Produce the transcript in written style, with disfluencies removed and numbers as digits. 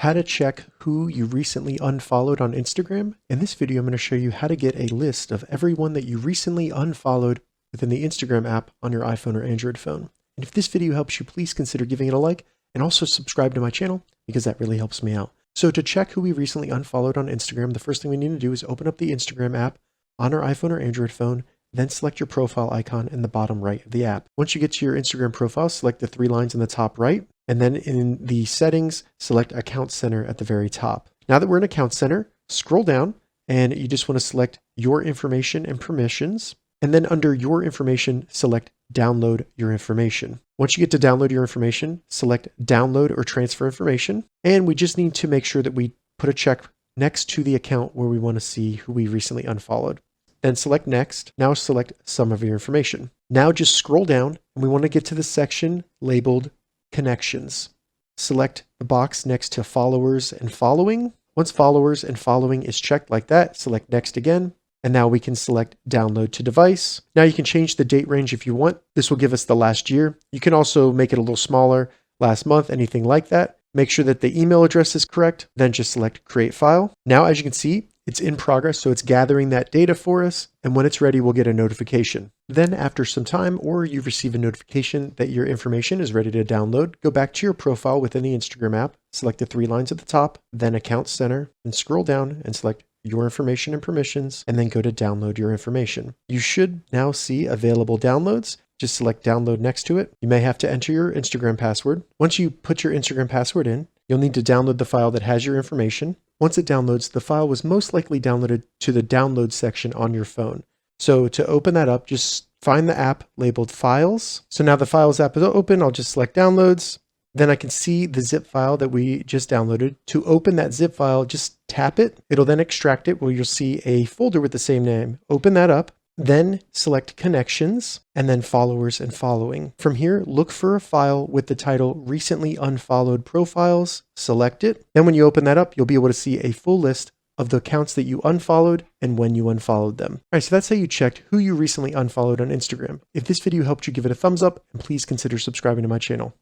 How to check who you recently unfollowed on Instagram. In this video, I'm going to show you how to get a list of everyone that you recently unfollowed within the Instagram app on your iPhone or Android phone. And if this video helps you, please consider giving it a like and also subscribe to my channel because that really helps me out. So to check who we recently unfollowed on Instagram, the first thing we need to do is open up the Instagram app on our iPhone or Android phone, then select your profile icon in the bottom right of the app. Once you get to your Instagram profile, select the three lines in the top right, and then in the settings, select Account Center at the very top. Now that we're in Account Center, scroll down and you just want to select Your Information and Permissions. And then under Your Information, select Download Your Information. Once you get to Download Your Information, select Download or Transfer Information. And we just need to make sure that we put a check next to the account where we want to see who we recently unfollowed. Then select Next. Now select Some of your information. Now just scroll down and we want to get to the section labeled Connections. Select the box next to Followers and Following. Once Followers and Following is checked like that, select Next again. And now we can select Download to Device. Now you can change the date range if you want. This will give us the last year. You can also make it a little smaller, last month, anything like that. Make sure that the email address is correct. Then just select Create File. Now, as you can see, it's in progress, so it's gathering that data for us, and when it's ready, we'll get a notification. Then after some time, or you receive a notification that your information is ready to download, go back to your profile within the Instagram app, select the three lines at the top, then Account Center, and scroll down and select Your Information and Permissions, and then go to Download Your Information. You should now see available downloads. Just select Download next to it. You may have to enter your Instagram password. Once you put your Instagram password in, you'll need to download the file that has your information. Once it downloads, the file was most likely downloaded to the download section on your phone. So to open that up, just find the app labeled Files. So now the Files app is open. I'll just select Downloads. Then I can see the zip file that we just downloaded. To open that zip file, just tap it. It'll then extract it where you'll see a folder with the same name. Open that up. Then select Connections and then Followers and Following. From here, look for a file with the title Recently Unfollowed Profiles. Select it. Then when you open that up, you'll be able to see a full list of the accounts that you unfollowed and when you unfollowed them. All right, so that's how you checked who you recently unfollowed on Instagram. If this video helped you, give it a thumbs up and please consider subscribing to my channel.